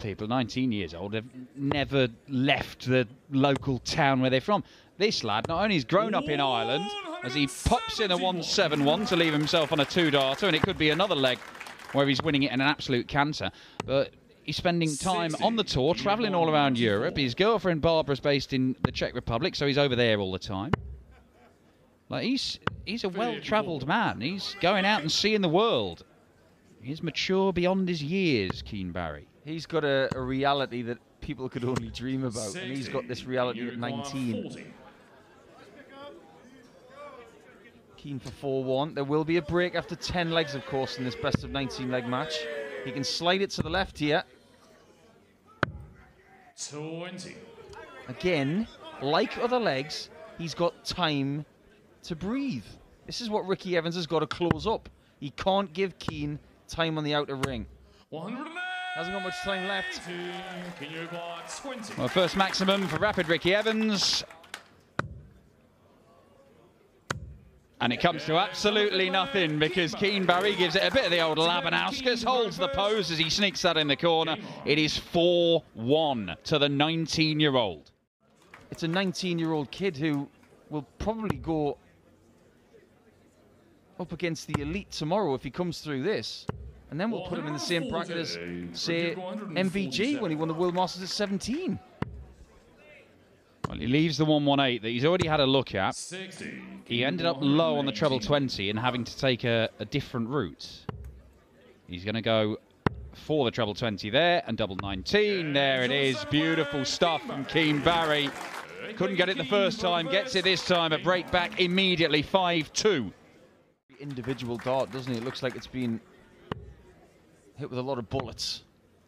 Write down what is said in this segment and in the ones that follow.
people, 19 years old, have never left the local town where they're from. This lad, not only has grown up in Ireland, as he pops in a 1-7-1 to leave himself on a 2-darter, and it could be another leg where he's winning it in an absolute canter, but he's spending time on the tour, travelling all around Europe. His girlfriend Barbara's based in the Czech Republic, so he's over there all the time. Like he's a well-travelled man. He's going out and seeing the world. He's mature beyond his years, Keane Barry. He's got a reality that people could only dream about, and he's got this reality at 19. Keane for 4-1. There will be a break after 10 legs, of course, in this best of 19 leg match. He can slide it to the left here. 20. Again, like other legs, he's got time to breathe. This is what Ricky Evans has got to close up. He can't give Keane time on the outer ring. 100. Hasn't got much time left. Well, first maximum for Rapid Ricky Evans. And it comes to absolutely nothing because Keane Barry gives it a bit of the old Labanauskas, holds the pose as he sneaks that in the corner. It is 4-1 to the 19-year-old. It's a 19-year-old kid who will probably go up against the elite tomorrow if he comes through this. And then we'll put him in the same bracket as, say, MVG when he won the World Masters at 17. Well, he leaves the 118 that he's already had a look at. He ended up low on the treble 20 and having to take a different route. He's going to go for the treble 20 there and double 19. There it is. Beautiful stuff from Keane Barry. Couldn't get it the first time. Gets it this time. A break back immediately. 5-2. Individual dart, doesn't it? It looks like it's been hit with a lot of bullets.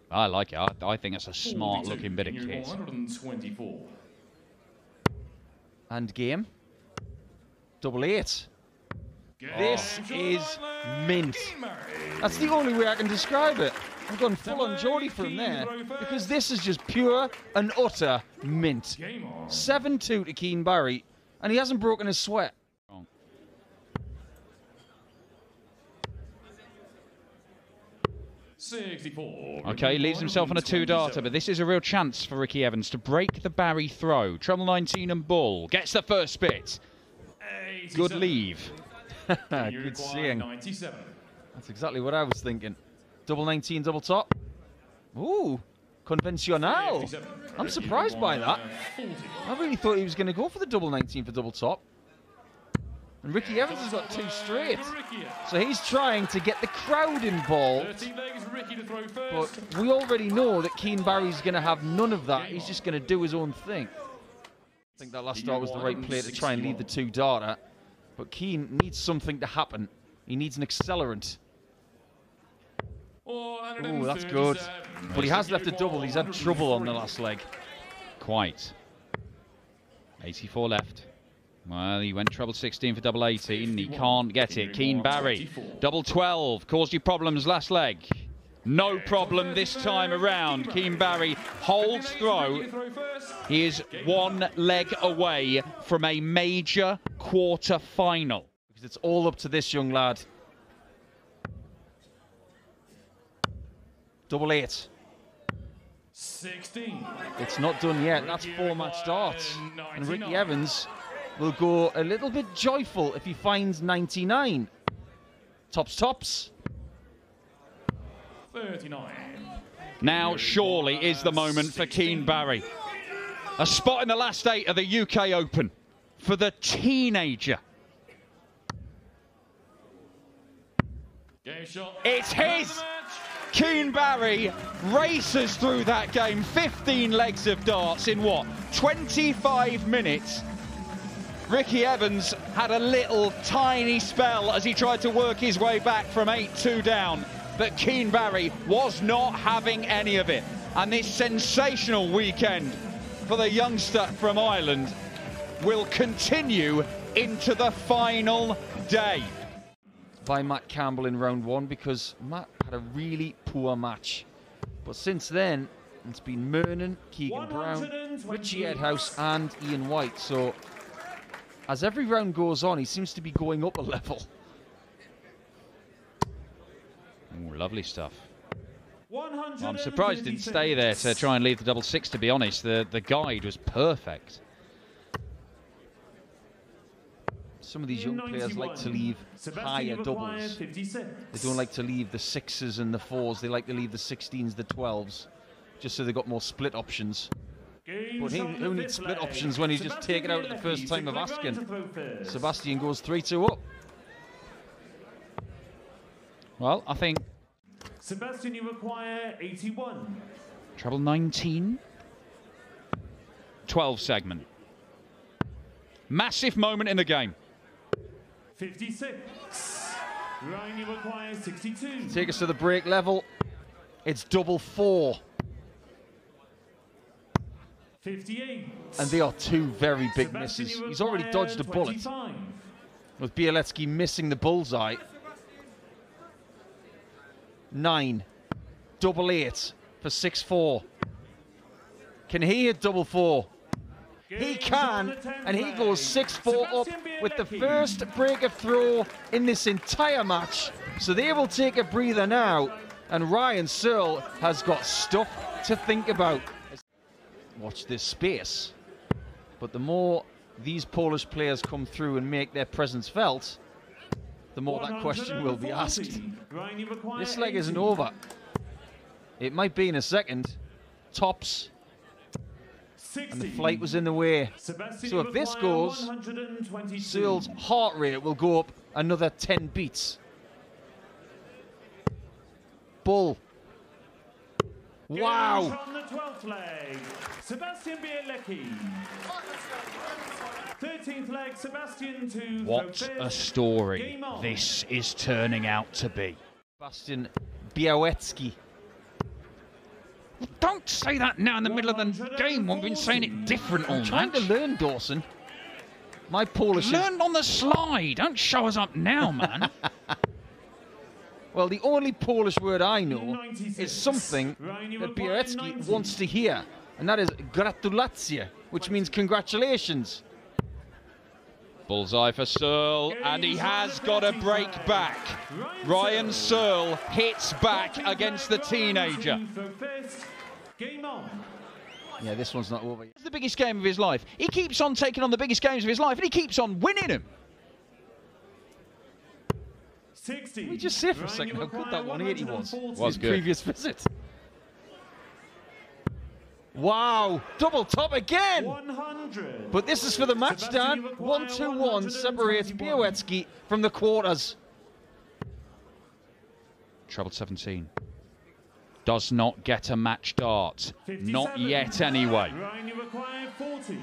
I like it. I think it's a smart looking bit of kit. 124. And game. Double 8. This is mint. That's the only way I can describe it. I've gone full on Geordie for him there because this is just pure and utter mint. 7-2 to Keane Barry, and he hasn't broken his sweat. Okay, leaves himself on a 2-darter, but this is a real chance for Ricky Evans to break the Barry throw. Treble 19 and bull. Gets the first bit. Good leave. Good seeing. That's exactly what I was thinking. Double 19, double top. Ooh, convencional. I'm surprised by that. I really thought he was going to go for the double 19 for double top. And Ricky Evans has got 2 straight. So he's trying to get the crowd involved. But we already know that Keane Barry's going to have none of that. He's just going to do his own thing. I think that last dart was the right play to try and lead the 2-darter. But Keane needs something to happen. He needs an accelerant. Oh, that's good. But he has left a double. He's had trouble on the last leg. Quite. 84 left. Well, he went treble 16 for double 18. He can't get it. Keane Barry, double 12. Caused you problems last leg. No problem this time around. Keane Barry holds throw. He is 1 leg away from a major quarter final. Because it's all up to this young lad. Double 8. 16. It's not done yet. That's 4-match darts. And Ricky Evans will go a little bit joyful if he finds 99. Tops, tops. 39. Now surely is the moment for Keane Barry. A spot in the last 8 of the UK Open for the teenager. It's his! Keane Barry races through that game. 15 legs of darts in what? 25 minutes. Ricky Evans had a little tiny spell as he tried to work his way back from 8-2 down. But Keane Barry was not having any of it. And this sensational weekend for the youngster from Ireland will continue into the final day. By Matt Campbell in round 1 because Matt had a really poor match. But since then, it's been Mernon, Keegan Brown, Richie Edhouse and Ian White. So as every round goes on, he seems to be going up a level. Ooh, lovely stuff. I'm surprised he didn't stay there to try and leave the double six, to be honest. The guide was perfect. Some of these young players like to leave higher doubles. They don't like to leave the sixes and the fours. They like to leave the 16s, the 12s, just so they've got more split options. But who needs split options when he's just taken out at the first time of asking? Sebastian goes 3-2 up. Well, I think... Sebastian, you require 81. Treble 19. 12 segment. Massive moment in the game. 56. Ryan, you require 62. Take us to the break level. It's double 4. 58. And they are two very big misses. He's already dodged a bullet, 25. with Bielecki missing the bullseye. 9. Double 8 for 6-4. Can he hit double 4? He can, and he goes 6-4 up with the first break of throw in this entire match. So they will take a breather now, and Ryan Searle has got stuff to think about. Watch this space. But the more these Polish players come through and make their presence felt, the more that question will be asked. This leg isn't over. It might be in a second. Tops. And the flight was in the way. So if this goes, Searle's heart rate will go up another 10 beats. Bull. Wow. On the 12th leg, Sebastian Bielecki. 13th leg, Sebastian to What a story this is turning out to be. Sebastian Bielecki. Don't say that now in the middle of the game. We've been saying it different all Trying to learn, Dawson. My Polish Learn on the slide. Don't show us up now, man. Well, the only Polish word I know is something that Bielecki wants to hear, and that is gratulacje, which means congratulations. Bullseye for Searle, and he has got a break back. Ryan Searle hits back against the teenager. Yeah, this one's not over. It's the biggest game of his life. He keeps on taking on the biggest games of his life, and he keeps on winning them. 60. Let me just say for a second how good that 180 was. Was good. Previous visit. Wow, double top again. 100. But this is for the match, Dan. 1-2-1 separates Bielecki from the quarters. Treble 17. Does not get a match dart. 57. Not yet, anyway. Ryan, you require 40.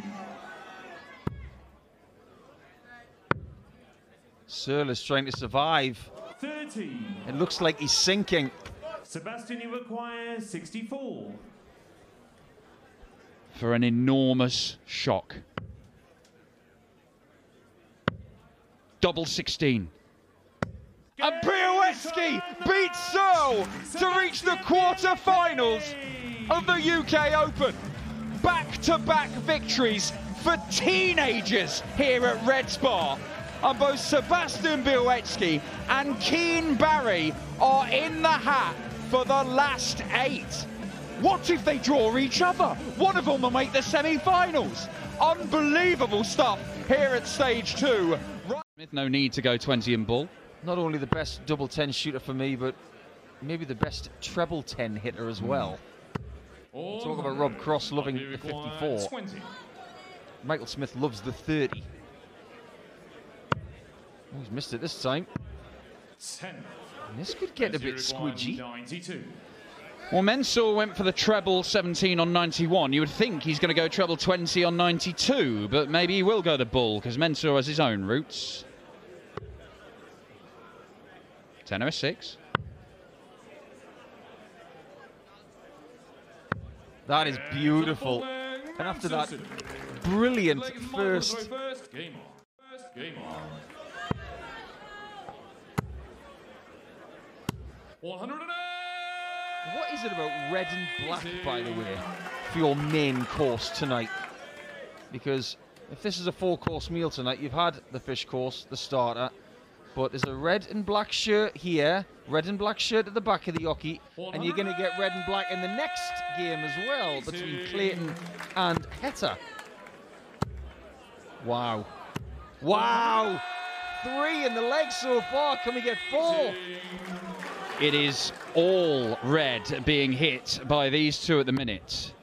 Searle is trying to survive. 30. It looks like he's sinking. Sebastian, you require 64. For an enormous shock. Double 16. And Bielecki beats Searle to reach the quarter-finals of the UK Open. Back-to-back victories for teenagers here at Reds Barr. And both Sebastian Bielecki and Keen Barry are in the hat for the last 8. What if they draw each other? One of them will make the semi-finals. Unbelievable stuff here at stage 2. Smith, no need to go 20 in bull. Not only the best double 10 shooter for me, but maybe the best treble 10 hitter as well. Talk about Rob Cross loving the 54. 20. Michael Smith loves the 30. Oh, he's missed it this time. 10. And this could get a bit squidgy. 92. Well, Mensur went for the treble 17 on 91. You would think he's going to go treble 20 on 92, but maybe he will go to bull because Mensur has his own roots. 10 or 6. That is beautiful. And after that brilliant first. Game on. First game on. 108. What is it about red and black, by the way, for your main course tonight? Because if this is a 4-course meal tonight, you've had the fish course, the starter, but there's a red and black shirt here, Red and black shirt at the back of the hockey, and you're going to get red and black in the next game as well between Clayton and Heta. Wow. Wow! 3 in the leg so far. Can we get 4? It is all red being hit by these two at the minute.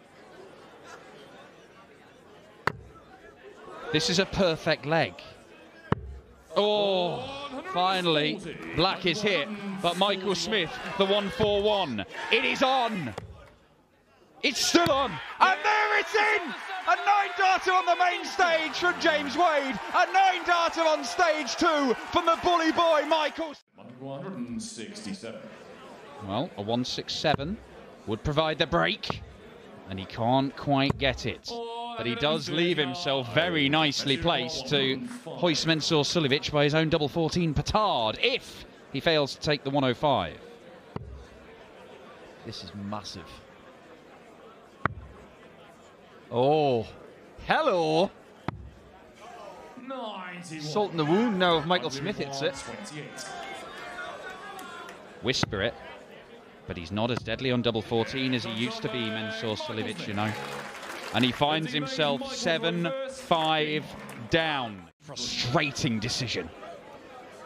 This is a perfect leg. Oh, finally, black is hit, but Michael Smith, the 1-4-1. It is on. It's still on. And there it's in. A 9-darter on the main stage from James Wade. A 9-darter on stage 2 from the bully boy, Michael. 167. Well, a 167 would provide the break, and he can't quite get it. But he does leave himself very nicely placed to hoist Mensur Suljovic by his own double 14 petard if he fails to take the 105. This is massive. Oh, hello. 91. Salt in the wound now if Michael Smith hits it. 28. Whisper it, but he's not as deadly on double 14 as he used to be, Mensur Suljovic, you know. And he finds himself 7-5 down. Frustrating decision.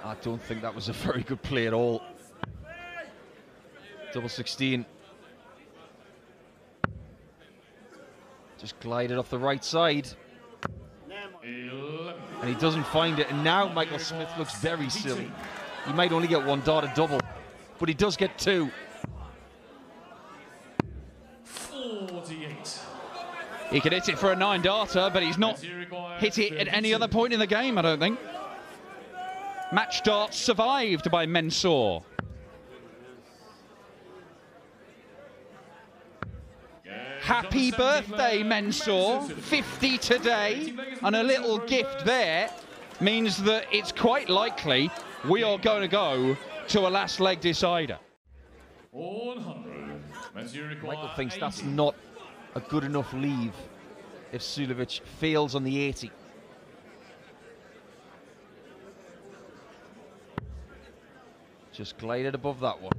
I don't think that was a very good play at all. Double 16. Just glided off the right side. 11. And he doesn't find it. And now Michael Smith looks very silly. He might only get 1 darter double, but he does get 2. 48. He could hit it for a 9-darter, but he's not hit it at any other point in the game, I don't think. Match darts survived by Mensur. Happy birthday, Mensur. 50 today. And a little gift there means that it's quite likely we are going to go to a last leg decider. 100. Michael thinks that's not a good enough leave if Suljovic fails on the 80. Just glided above that one.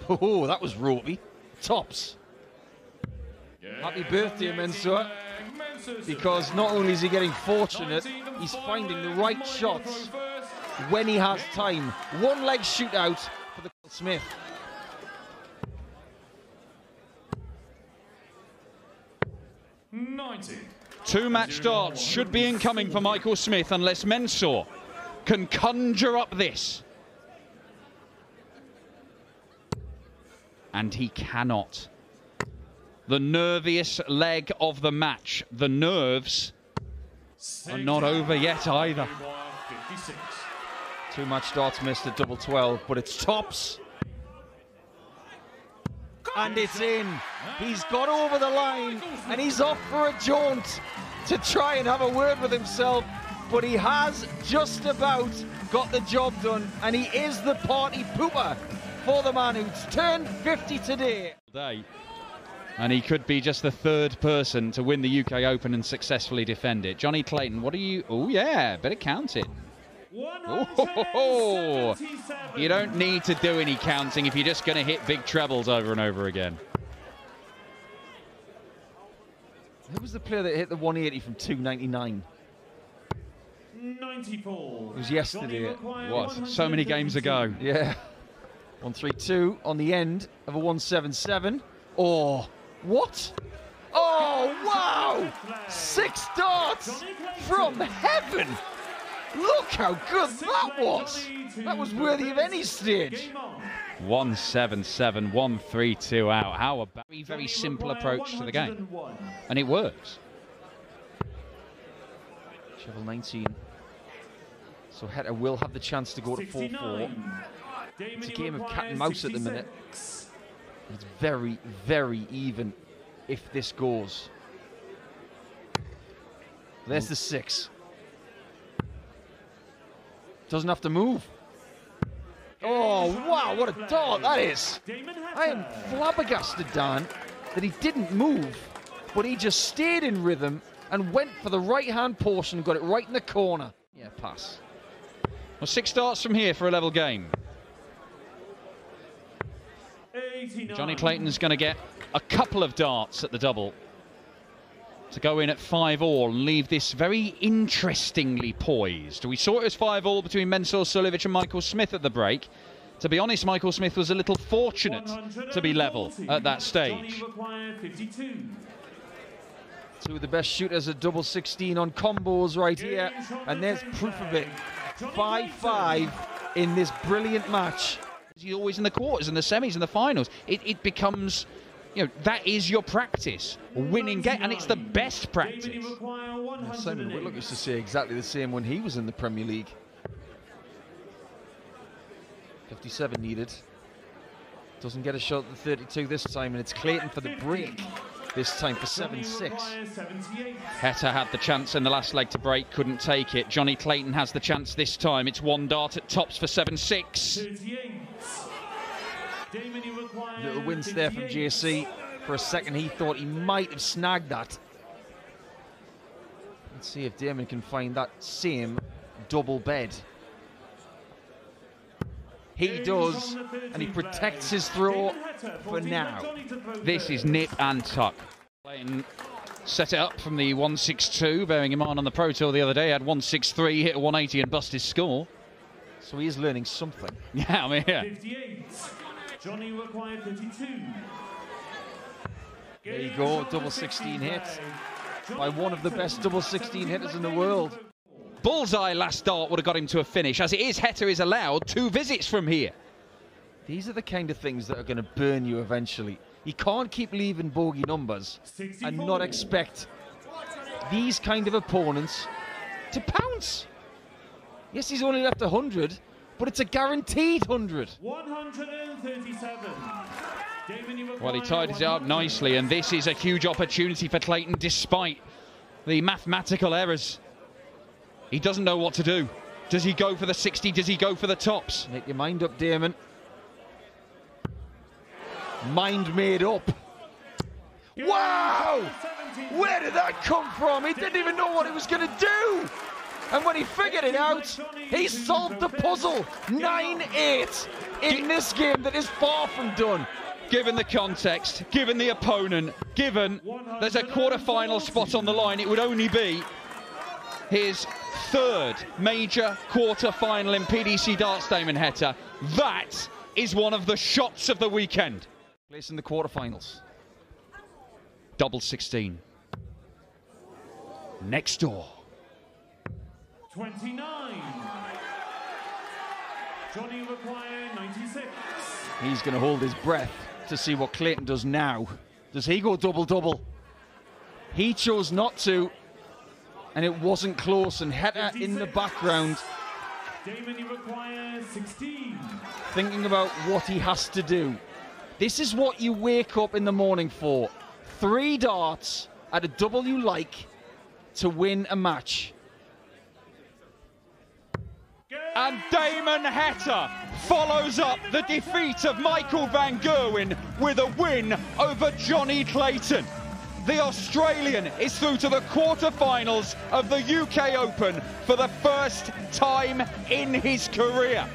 Oh, that was ropey. Tops. Happy birthday, Mensur. Because not only is he getting fortunate, he's finding the right shots when he has time. 1 leg shootout for the Smith. Two match darts should be incoming for Michael Smith unless Mensur can conjure up this. And he cannot. The nerviest leg of the match. The nerves are not over yet either. 2 match darts missed at double 12, but it's tops. And it's in. He's got over the line and he's off for a jaunt to try and have a word with himself, but he has just about got the job done, and he is the party pooper for the man who's turned 50 today. And he could be just the 3rd person to win the UK Open and successfully defend it. Johnny Clayton, what are you... Oh, yeah, better count it. Oh, you don't need to do any counting if you're just going to hit big trebles over and over again. Who was the player that hit the 180 from 299? 94. It was yesterday. It was. So many games ago. Yeah. 132 on the end of a 177. Oh, what? Oh, wow! 6 darts from heaven! Look how good that was! That was worthy of any stage. 177, 132 out. How about a very simple approach to the game? And it works. Shovel 19. So Heta will have the chance to go to 4-4. It's a game of cat and mouse at the minute. It's very, very even if this goes. There's the 6. Doesn't have to move. Oh, wow, what a dart that is. I am flabbergasted, Dan, that he didn't move, but he just stayed in rhythm and went for the right-hand portion and got it right in the corner. Yeah, pass. Well, 6 darts from here for a level game. Johnny Clayton's going to get a couple of darts at the double to go in at 5-all and leave this very interestingly poised. We saw it as 5-all between Mensur Suljovic and Michael Smith at the break. To be honest, Michael Smith was a little fortunate to be level at that stage. Two of the best shooters at double 16 on combos right here, and there's proof of it. 5-5 in this brilliant match. He's always in the quarters, in the semis, in the finals. It becomes, you know, that is your practice. Winning game, and it's the best practice. Simon Whitlock used to say exactly the same when he was in the Premier League. 57 needed. Doesn't get a shot at the 32 this time, and it's Clayton for the break. This time for 7-6. Heta had the chance in the last leg to break, couldn't take it. Johnny Clayton has the chance this time. It's one dart at tops for 7-6. Little wins there from JC. For a second he thought he might have snagged that. Let's see if Damon can find that same double bed. He does, and he protects his throw for now. This is nip and tuck. Clayton set it up from the 162, bearing in mind on the Pro Tour the other day, had 163, hit a 180 and bust his score. So he is learning something. Yeah, I mean, yeah. 58. Johnny required 52. There you go, double 16 hits by one of the best double 16 hitters in the world. Bullseye last dart would have got him to a finish. As it is, Heta is allowed 2 visits from here. These are the kind of things that are going to burn you eventually. You can't keep leaving bogey numbers and not expect these kind of opponents to pounce. Yes, he's only left 100, but it's a guaranteed 100. 137. Well, he tied it up nicely, and this is a huge opportunity for Clayton despite the mathematical errors. He doesn't know what to do. Does he go for the 60? Does he go for the tops? Make your mind up, Damon. Mind made up. Wow! Where did that come from? He didn't even know what he was going to do. And when he figured it out, he solved the puzzle. 9-8 in this game that is far from done. Given the context, given the opponent, given there's a quarter-final spot on the line, it would only be his 3rd major quarter-final in PDC darts, Damon Heta. That is one of the shots of the weekend. Place in the quarterfinals. Double 16. Next door. 29. Johnny required 96. He's going to hold his breath to see what Clayton does now. Does he go double-double? He chose not to, and it wasn't close, and Heta in the background Damon requires 16. thinking about what he has to do. This is what you wake up in the morning for. 3 darts at a double you like to win a match. And Damon Heta follows up the defeat of Michael van Gerwen with a win over Johnny Clayton. The Australian is through to the quarter-finals of the UK Open for the first time in his career.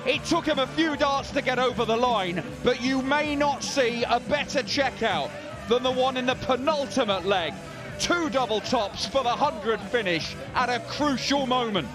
It took him a few darts to get over the line, but you may not see a better checkout than the one in the penultimate leg. 2 double tops for the 100 finish at a crucial moment.